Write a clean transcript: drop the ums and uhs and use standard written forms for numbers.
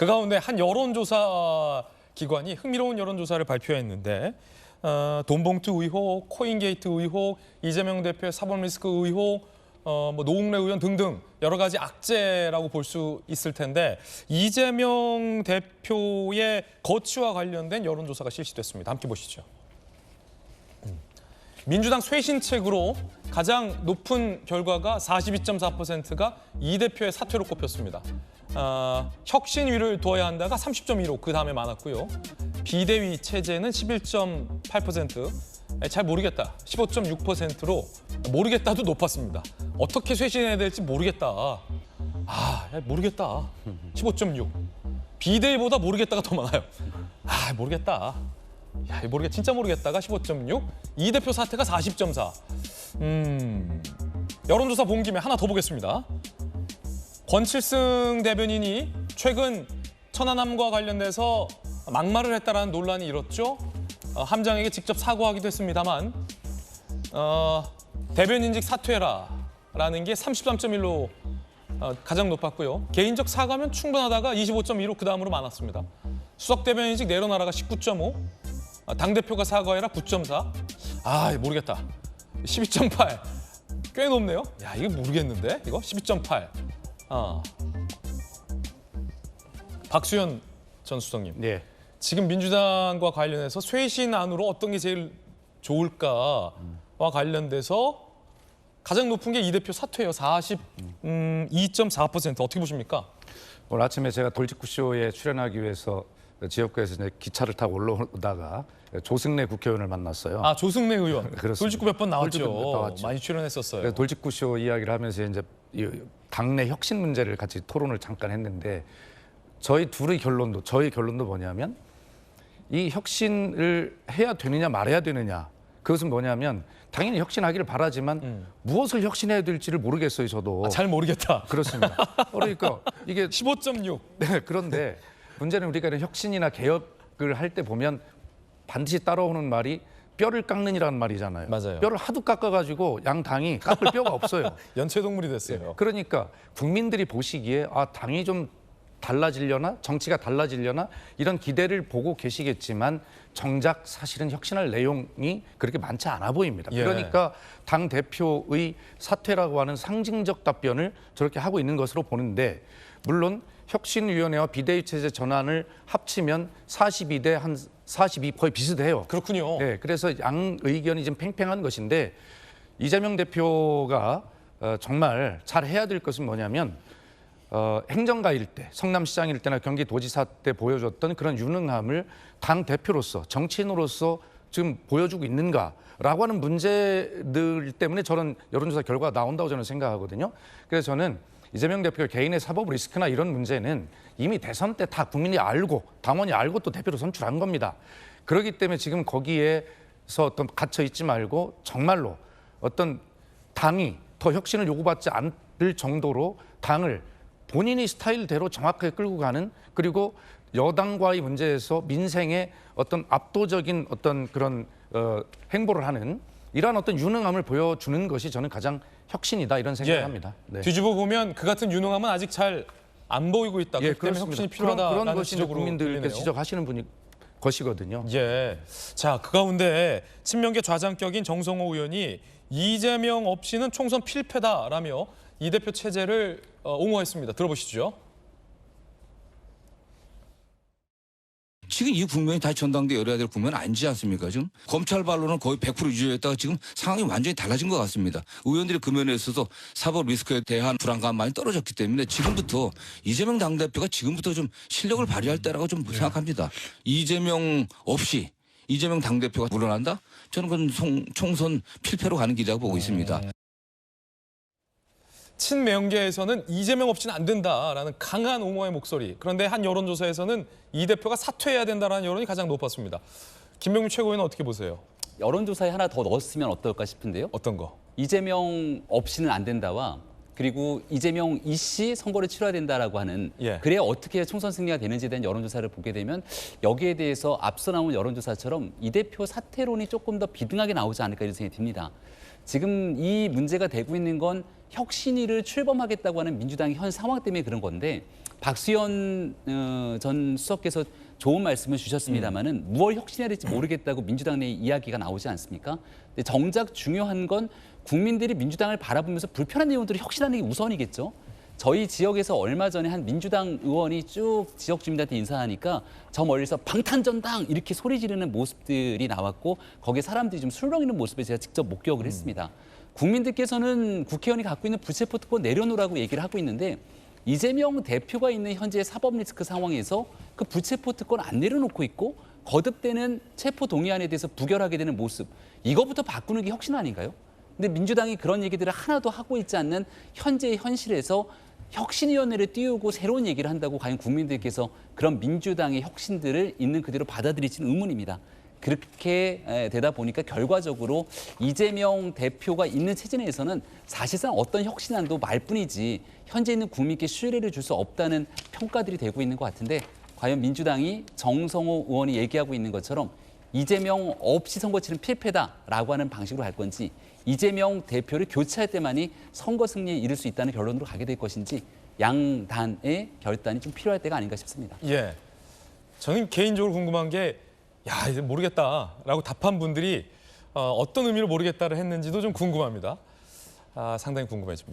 그 가운데 한 여론조사 기관이 흥미로운 여론조사를 발표했는데 돈봉투 의혹, 코인게이트 의혹, 이재명 대표의 사법 리스크 의혹, 노웅래 의원 등등 여러 가지 악재라고 볼 수 있을 텐데 이재명 대표의 거취와 관련된 여론조사가 실시됐습니다. 함께 보시죠. 민주당 쇄신책으로 가장 높은 결과가 42.4%가 이 대표의 사퇴로 꼽혔습니다. 혁신위를 둬야 한다가 30.15, 그 다음에 많았고요. 비대위 체제는 11.8%, 잘 모르겠다, 15.6%로 모르겠다도 높았습니다. 어떻게 쇄신해야 될지 모르겠다. 모르겠다, 15.6. 비대위보다 모르겠다가 더 많아요. 모르겠다. 진짜 모르겠다가 15.6, 이 대표 사태가 40.4. 여론조사 본 김에 하나 더 보겠습니다. 권칠승 대변인이 최근 천안함과 관련돼서 막말을 했다라는 논란이 일었죠. 함장에게 직접 사과하기도 했습니다만 대변인직 사퇴라는 게 33.1로 가장 높았고요. 개인적 사과면 충분하다가 25.2로 그 다음으로 많았습니다. 수석 대변인직 내려놔라가 19.5, 당대표가 사과해라 9.4. 모르겠다, 12.8. 꽤 높네요. 이거 모르겠는데, 이거 12.8. 박수현 전 수석님. 네. 지금 민주당과 관련해서 쇄신안으로 어떤 게 제일 좋을까와 관련돼서 가장 높은 게 이 대표 사퇴예요. 42.4%. 어떻게 보십니까? 오늘 아침에 제가 돌직구쇼에 출연하기 위해서 지역구에서 이제 기차를 타고 올라오다가 조승래 국회의원을 만났어요. 조승래 의원. 그렇습니다. 돌직구 몇 번 나왔죠. 나왔죠. 많이 출연했었어요. 그래서 돌직구쇼 이야기를 하면서 이제 이 당내 혁신 문제를 같이 토론을 잠깐 했는데 저희 결론도 뭐냐면 이 혁신을 해야 되느냐 말아야 되느냐, 그것은 뭐냐면 당연히 혁신하기를 바라지만 무엇을 혁신해야 될지를 모르겠어요, 저도. 잘 모르겠다. 그렇습니다. 그러니까 이게 15.6. 네, 그런데 문제는 우리가 이런 혁신이나 개혁을 할 때 보면 반드시 따라오는 말이 뼈를 깎는이라는 말이잖아요. 맞아요. 뼈를 하도 깎아가지고 양 당이 깎을 뼈가 없어요. 연체동물이 됐어요. 그러니까 국민들이 보시기에 당이 좀 달라지려나, 정치가 달라지려나 이런 기대를 보고 계시겠지만 정작 사실은 혁신할 내용이 그렇게 많지 않아 보입니다. 그러니까 당 대표의 사퇴라고 하는 상징적 답변을 저렇게 하고 있는 것으로 보는데, 물론 혁신위원회와 비대위 체제 전환을 합치면 42대 한 42 거의 비슷해요. 그렇군요. 네, 그래서 양 의견이 좀 팽팽한 것인데 이재명 대표가 정말 잘 해야 될 것은 뭐냐면 행정가일 때, 성남시장일 때나 경기도지사 때 보여줬던 그런 유능함을 당 대표로서, 정치인으로서 지금 보여주고 있는가라고 하는 문제들 때문에 저는 여론조사 결과가 나온다고 저는 생각하거든요. 그래서 저는 이재명 대표 개인의 사법 리스크나 이런 문제는 이미 대선 때 다 국민이 알고 당원이 알고 또 대표로 선출한 겁니다. 그렇기 때문에 지금 거기에서 어떤 갇혀 있지 말고 정말로 어떤 당이 더 혁신을 요구받지 않을 정도로 당을 본인이 스타일대로 정확하게 끌고 가는, 그리고 여당과의 문제에서 민생의 어떤 압도적인 어떤 그런 행보를 하는 이러한 어떤 유능함을 보여주는 것이 저는 가장 혁신이다, 이런 생각을 합니다. 네. 뒤집어 보면 그 같은 유능함은 아직 잘 안 보이고 있다. 그렇기 때문에 혁신이 필요하다라는 그런 것이 지적으로 국민들께 들리네요. 지적하시는 것이거든요. 자, 그 가운데 친명계 좌장격인 정성호 의원이 이재명 없이는 총선 필패다라며 이 대표 체제를 옹호했습니다. 들어보시죠. 지금 이 국면이 다시 전당대회 열어야 될 국면 아니지 않습니까? 지금 검찰발로는 거의 100% 유지했다가 지금 상황이 완전히 달라진 것 같습니다. 의원들이 그 면에 있어서 사법 리스크에 대한 불안감 많이 떨어졌기 때문에 지금부터 이재명 당대표가 지금부터 좀 실력을 발휘할 때라고 좀 생각합니다. 이재명 없이 이재명 당대표가 물러난다? 저는 그건 총선 필패로 가는 길이라고 보고 있습니다. 친명계에서는 이재명 없이는 안 된다라는 강한 옹호의 목소리. 그런데 한 여론조사에서는 이 대표가 사퇴해야 된다라는 여론이 가장 높았습니다. 김병민 최고위원은 어떻게 보세요? 여론조사에 하나 더 넣었으면 어떨까 싶은데요. 어떤 거? 이재명 없이는 안 된다와 그리고 이재명 이씨 선거를 치러야 된다라고 하는 그래야 어떻게 총선 승리가 되는지에 대한 여론조사를 보게 되면 여기에 대해서 앞서 나온 여론조사처럼 이 대표 사퇴론이 조금 더 비등하게 나오지 않을까 이런 생각이 듭니다. 지금 이 문제가 되고 있는 건 혁신위를 출범하겠다고 하는 민주당의 현 상황 때문에 그런 건데 박수현 전 수석께서 좋은 말씀을 주셨습니다마는 무엇 혁신해야 될지 모르겠다고 민주당 내 이야기가 나오지 않습니까? 근데 정작 중요한 건 국민들이 민주당을 바라보면서 불편한 내용들을 혁신하는 게 우선이겠죠. 저희 지역에서 얼마 전에 한 민주당 의원이 쭉 지역 주민들한테 인사하니까 저 멀리서 방탄전당 이렇게 소리 지르는 모습들이 나왔고 거기에 사람들이 좀 술렁이는 모습을 제가 직접 목격을 했습니다. 국민들께서는 국회의원이 갖고 있는 불체포 특권 내려놓으라고 얘기를 하고 있는데 이재명 대표가 있는 현재의 사법 리스크 상황에서 그 불체포 특권 안 내려놓고 있고 거듭되는 체포 동의안에 대해서 부결하게 되는 모습 이거부터 바꾸는 게 혁신 아닌가요? 근데 민주당이 그런 얘기들을 하나도 하고 있지 않는 현재의 현실에서 혁신위원회를 띄우고 새로운 얘기를 한다고 과연 국민들께서 그런 민주당의 혁신들을 있는 그대로 받아들일지는 의문입니다. 그렇게 되다 보니까 결과적으로 이재명 대표가 있는 체제 내에서는 사실상 어떤 혁신안도 말뿐이지 현재 있는 국민께 신뢰를 줄 수 없다는 평가들이 되고 있는 것 같은데 과연 민주당이 정성호 의원이 얘기하고 있는 것처럼 이재명 없이 선거 치는 필패다라고 하는 방식으로 갈 건지 이재명 대표를 교체할 때만이 선거 승리에 이를 수 있다는 결론으로 가게 될 것인지 양단의 결단이 좀 필요할 때가 아닌가 싶습니다. 예, 저는 개인적으로 궁금한 게 야, 이제 모르겠다라고 답한 분들이 어떤 의미로 모르겠다를 했는지도 좀 궁금합니다. 상당히 궁금해집니다.